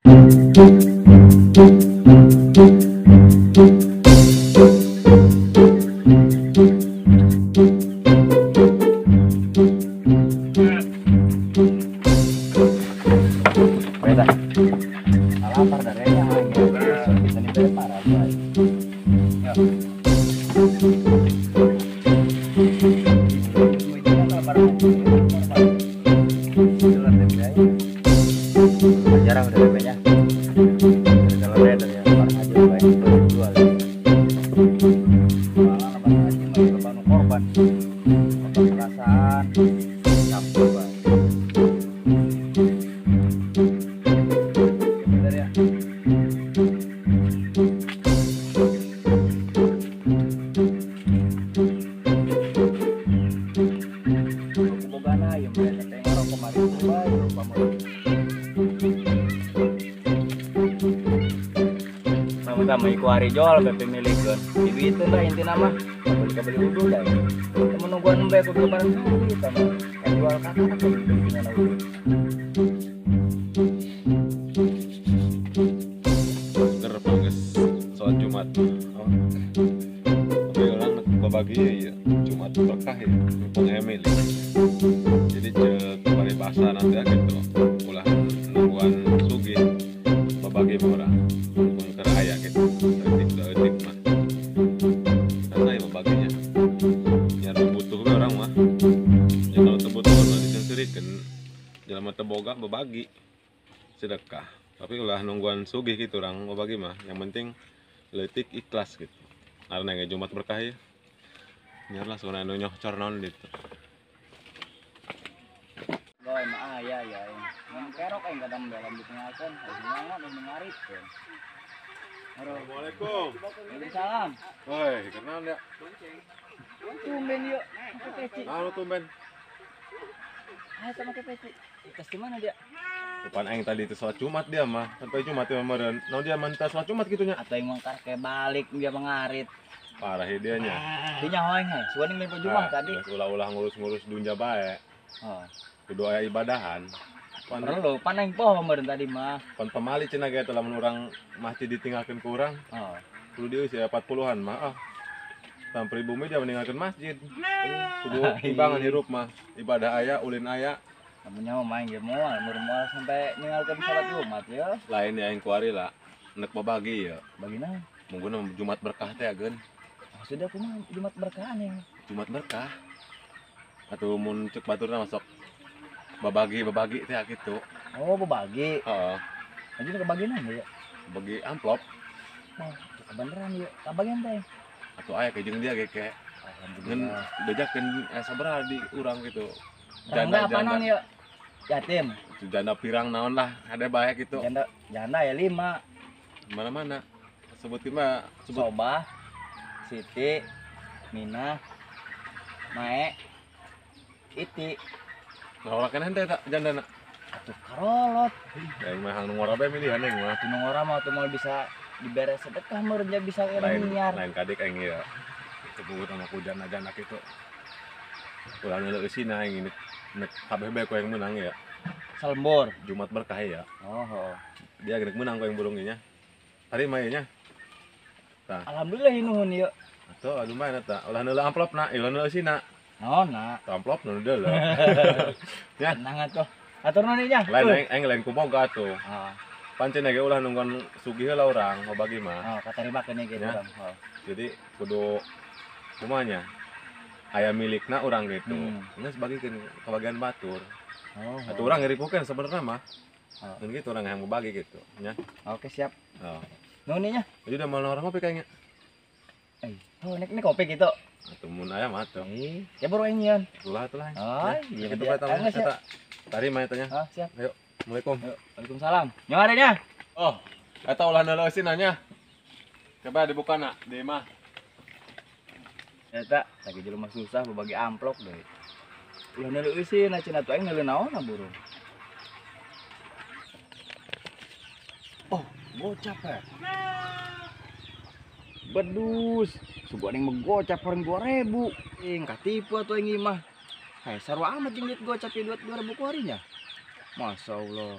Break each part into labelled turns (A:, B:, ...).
A: Beda. Lapar dari yang lain ya. Kita nih berparah guys. Ya. Jarang udah bebeknya. Kalau beda ya lebaran aja baik jual. Malah lebaran aja mau lebaran korban. Perasaan campur Bang. Bener ya. Bogana yang mereka tengok kemarin baik lupa sama iku hari jual BP milik kan ibu itu dah inti nama beli udu dah menungguan nembe ke barang kita mah yang jual kata aku dengan udu
B: gerbang guys sholat Jumat tapi orang berbagi ya Jumat berkah ya pengemil jadi cek paribasa nanti ya gitu ulah nungguan sugi berbagi orang keraya gitu detik mah karena ya membaginya ya butuh orang mah ya kalau terbutuh orang disensirikan dalam mata boga berbagi sedekah tapi ulah nungguan sugih gitu orang berbagi mah yang penting letik ikhlas gitu karena nggak Jumat berkah ya nyarlah soalnya nyoh cornon gitu
A: boy mah ya yang kerok yang kadang dalam ditinggalkan semangat dan mengarit kan.
B: Assalamualaikum.
A: Waalaikumsalam.
B: Woi, kenal ya?
A: Tumben yuk, ke peci.
B: Halo tumben.
A: Ayo sama ke peci. Tes di mana dia?
B: Depan aing tadi itu sholat Jumat dia mah. Sampai Jumat ya meureun. Nah dia mantap sholat Jumat gitunya.
A: Atau yang mangkar kayak balik dia mengarit.
B: Parah dianya.
A: Dinya hoeng he. Suaning main Jumat tadi.
B: Ulah-ulah ngurus-ngurus dunya bae.
A: Oh.
B: Kudu aya ibadahan.
A: Perlu paneng poho meureun tadi mah.
B: Pan pemali cenah ge teh lamun urang masjid ditinggalkeun ku urang.
A: Oh.
B: Kudu dieu sia 40-an mah. Tam pribumi dia meninggalkeun masjid. Kudu timbangan hirup mah. Ibadah aya, ulin aya.
A: Namunnya mau main game moal, moal sampai ninggalkeun salat Jumat ya.
B: Lain ya aing kuari lah. Nek babagi ya.
A: Bagina.
B: Mungguna Jumat berkah teh ageun.
A: Oh, sudah kumaha Jumat berkah nih.
B: Jumat berkah. Atuh mun cek baturna masuk babagi teh gitu.
A: Oh, berbagi.
B: Heeh.
A: Anjir kebagi nanya ya.
B: Bagi amplop
A: Oh, kebeneran ya. Kabagian teh.
B: atau aya ke jeung dia ge ke ngen
A: Alhamdulillah.
B: bejakeun sabaraha di urang gitu.
A: Janda apa non ya? Yatim.
B: Janda pirang naon lah, ada bae gitu.
A: Janda ya 5.
B: Mana-mana. Sebutin mah
A: Sobah, Siti, Mina, Mae, Iti.
B: nah orang kan henteu tak jandana.
A: Atuh karolot.
B: Ya mah hang ngora bae milihan aing mah.
A: Atuh ngora mah tuh mau bisa diberes sedekah meureun dia bisa kira miliar.
B: Lain kadek aing ya. Sebut sama ku janda-janda kitu. Ulah neuleuh eusina aing ini nek kabeh bae ku yang menang ya.
A: Salembor.
B: Jumat berkah ya.
A: Oh.
B: Dia geus menang ku yang burungnya. Hari mah nya. Tah.
A: Alhamdulillah nuhun ya.
B: Atuh lumayan eta. Ulah neuleuh amplopna, ulah neuleuh eusina.
A: Oh, nah.
B: Amplop nu deuleuh. Ya.
A: Tenang atuh. Atur nuhun nya.
B: Lain aing lain kumoga tuh.
A: Oh.
B: Pancen ge ulah nungguan sugih heula urang, bagi mah.
A: Oh, katarimakeun gitu
B: Ya.
A: kan. Oh.
B: Jadi kudu kumanya aya milikna urang gitu. Geus bagikeun kabagian batur.
A: Oh.
B: Atuh urang ngiripukeun sebenarnya mah.
A: Oh.
B: Dan gitu orang yang berbagi gitu, nya.
A: Oke, siap.
B: Oh.
A: Nuhun nya.
B: Jadi udah mau orang ngopi kayaknya.
A: Oh, nek kopi gitu.
B: Atuh mun aya mah atuh.
A: Ya baru ingin.
B: Ulah atuh lah.
A: Oh, iya
B: Kita
A: dia.
B: bae
A: Ayo, siap.
B: eta. Tari mah tanya.
A: Oh, siap.
B: Ayo, Assalamualaikum.
A: Yuk, Waalaikumsalam. Nyawa adanya.
B: Oh, eta ulah neuleuh eusin nanya. Coba dibukana di mah.
A: Eta lagi jelema susah berbagi amplop deh. Ulah neuleuh eusin cenah tuh aing neuleuh naon burung. Oh, gocap ya. Bedus, subuh aing menggocap orang 2000. Katipu atuh aing mah. Hai, sarua amat jeung duit gocap 2000 ku harinya. Masya Allah.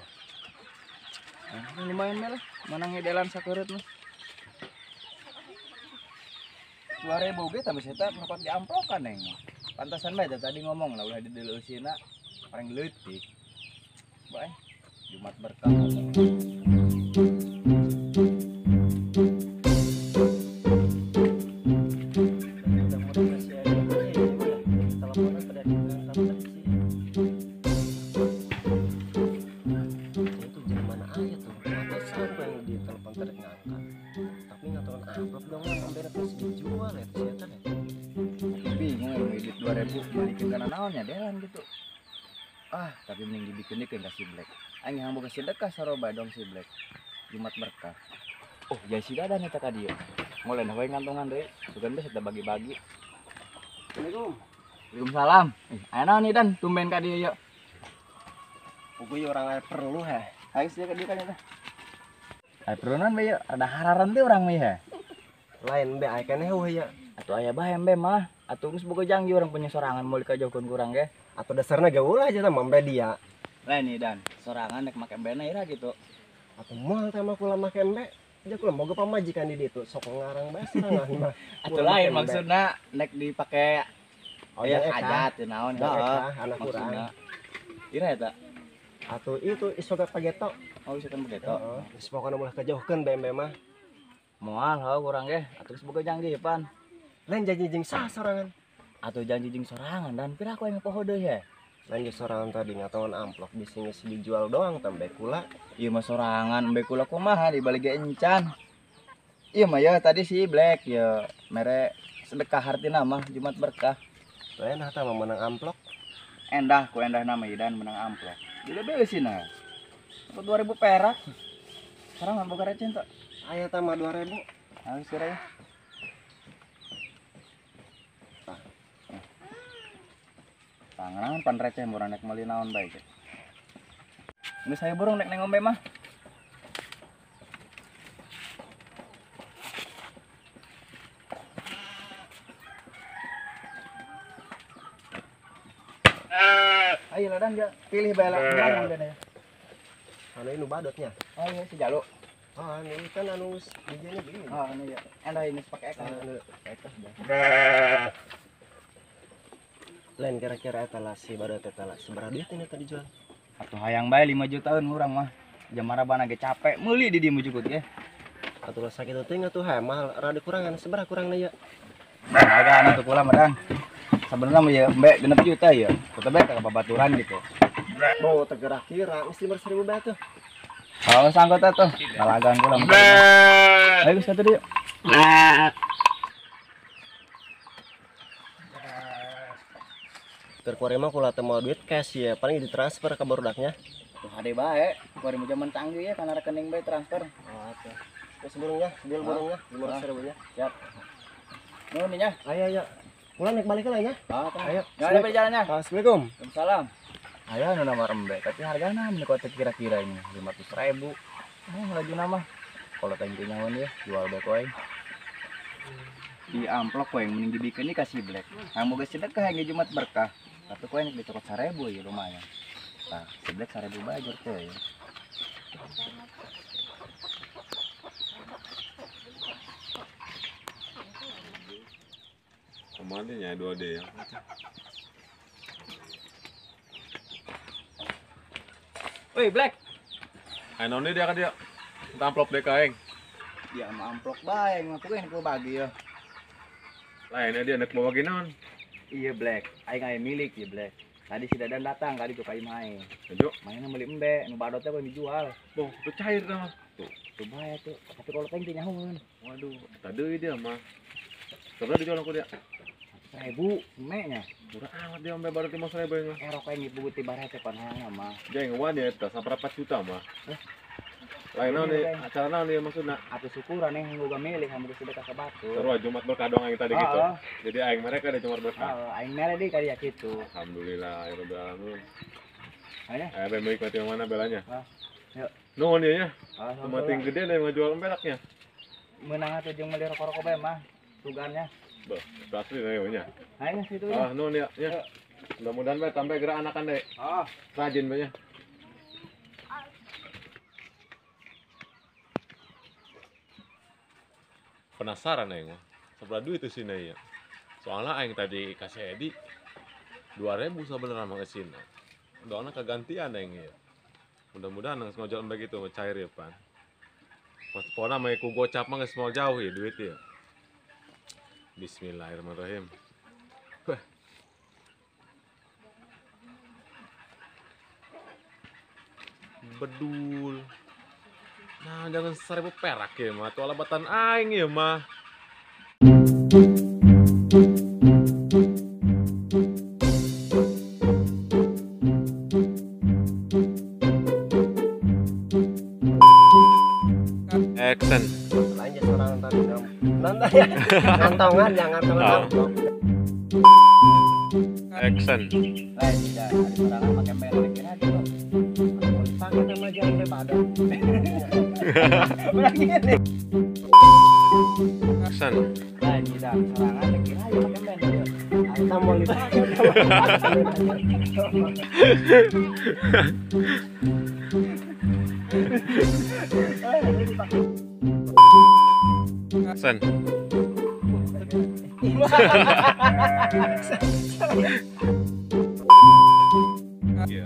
A: Lumayan mah lah, menang edelan sakeureuit mah. 2000 ge tapi saya merokok di amplokan neng. Pantasan bae tadi ngomong lah ulah dideuleuseuna paling leutik. Bae. Jumat berkah ngomong. Bingung yang edit 2000 balikin karena naonnya delan gitu. Tapi mending dibikin-bikin kasih Black. Aing yang boga sedekah saroba dong si Black. Jumat berkah. Oh, ya si Dadan eta ka dieu. Mulai nah we ngantongan deui. Bukan bes kita bagi-bagi.
C: Assalamualaikum.
A: Waalaikumsalam. Aya naon nih Dan, tumben ka dieu yeuh.
C: Pokoknya orang lain perlu he.
A: Ayo sih ka dieu kan eta. Perunan be yeuh, ada hararan teh urang we he.
C: Lain be aya keneh we ya.
A: Atuh aya bae embe mah. Atuh geus boga janji urang punya sorangan moal kajauhkeun kurang ge.
C: Atau dasarnya gaul aja sama mbe dia.
A: Lain nih Dan, sorangan nek make embena ira gitu.
C: Atau moal teh mah kula make mbe. Aja kula moga pamajikan di ditu sok ngarang bae sorangan mah.
A: Atuh lain maksudna nek dipake
C: yang
A: hajat teu naon
C: heeh. Anak kurang.
A: Ira eta.
C: Atau itu isoga pageto.
A: Oh bisa kan begitu.
C: Heeh. Geus pokona mulai kajauhkeun be mbe mah.
A: Moal heuh kurang ge, atuh geus boga janji pan.
C: Lain janji jeung sah sorangan.
A: Atuh janji jeung sorangan Dan pira aku yang poho deui he.
C: Lain jeung sorangan tadi ngatawan amplop bisnis dijual doang tambe kula.
A: Ieu mah sorangan embe kula kumaha dibalik ge encan. Ieu mah ya tadi si Black ya mere sedekah hartina mah Jumat berkah.
C: Lain hata mah menang amplop.
A: Endah ku endah nama Dan menang amplop. Dile beusina. 2000 perak. Sorangan boga recen teh.
C: Aya teh mah 2000.
A: Ayo sira ya. Tangan pan receh murah nek meuli naon bae. Geus saya burung nek ngombe mah. Ayo lah Dan, pilih bae lah yang bener ya.
C: Anu ini badotnya.
A: Oh iya si Jalu.
C: Oh, ini kan anu dijanya begini.
A: Oh ini ya. Endah ini pakai ekor. Ekor
C: Lain kira-kira eta lah si badot eta lah seberapa duit ini tadi jual?
A: atuh hayang bae 5 jutaan urang mah. Jamara bana ge capek meuli di dieu mujukut ge.
C: Atuh sakit teh tuh ha mahal rada kurangan seberapa kurangna ya?
A: Hargaan atuh kula mah Dan. Sebenarnya mah ya mbek 6 juta ya. Kita bae ka babaturan gitu.
C: Mau tergerak kira mesti ber 1000 bae tuh.
A: Kalau sangkot atuh, kalagan kula mah. Ayo geus atuh dieu.
C: Terkuari mah kula teu mau duit cash ya, paling ditransfer ke barudaknya.
A: Tuh hade bae, kuari mah zaman canggih ya kana rekening bae transfer.
C: Oh, atuh. Terus burungnya, bil burungnya 500.000 nya.
A: Siap. Nuhun nya.
C: Ayo ayo. Kula naik balik lah ya.
A: Ayo. Ya ada perjalanannya.
C: Assalamualaikum.
A: Waalaikumsalam. Ayo nu nama rembe, tapi hargana mun kota kira-kira ini 500.000. Laju nama. Kalau tanya nyawan ya, jual bae koe. Di amplop koe mending dibikin ini kasih Black. Yang boga sedekah yang Jumat berkah. Tapi koe nek dicokot 1000 ya lumayan. Nah, si Black 1000 bae jur teh.
B: Komandonya 2D ya.
A: Woi Black,
B: Ano nih dia kan dia. Amplop deh kaeng.
A: dia mah amplop bae, ngapain ku bagi ya.
B: Lainnya dia nek bawa ginaon.
A: Iya Black, aing aya milik ya Black. Tadi si Dadan datang, kali tuh kai main.
B: Ayo.
A: Mainnya beli embe, nu badotnya kok dijual.
B: Tuh, itu cair dah.
A: Tuh bae tuh. Tapi kalau teh teh nyahoun.
B: Waduh, tadi dia mah. Coba dijual aku dia.
A: 1000 emeknya.
B: Murah amat dia sampai baru 5.000 ya.
A: Erok kayak ngibu ti barete pan hayang mah.
B: Jeng wan ya eta 4 juta mah. Lain naon nih, acara naon nih maksudna?
A: Atuh syukuran yang boga milih hampir sedekah ka batu.
B: Terus Jumat berkah doang yang tadi gitu. Jadi aing mereka ada Jumat berkah.
A: Aing mere deui kali ya kitu.
B: Alhamdulillah ya rabbil alamin.
A: Aya.
B: Ayo be menikmati yang mana belanya?
A: Yuk.
B: Nuhun ya nya.
A: Alhamdulillah.
B: Semating gede nih ngajual beraknya.
A: Meunang atuh jeung meuli rokok-rokok bae mah. Tugannya.
B: Beuh, asli nih nya.
A: Ayo situ
B: Ah, nuhun ya, ya. Mudah-mudahan bae tambah gerak anakan deh. Rajin banyak. penasaran aing mah. Seberapa duit itu sih ya? Soalnya aing tadi kasih Edi 2.000 sebenarnya mah kesini. Doanya kegantian aing ya. Mudah-mudahan nang ngojol begitu cair ya pan. Pas pona mah ku gocap mah geus moal jauh ya duit ya. Bismillahirrahmanirrahim. Wah. Bedul. Nah, jangan 1.000 perak ya mah. Tuh alabatan aing ya mah. Action.
C: Lanjut orang tadi nonton ya. Ngantongan jangan ngantongan
B: Oh.
C: amplop.
B: Action.
A: Lain tidak ada sorangan pakai merek kira gitu.
C: Mau dipakai sama jambe badan.
A: Udah gini.
B: Action.
A: Lain tidak sorangan kira aja pakai merek.
C: Kita mau dipakai
B: Action. Iya.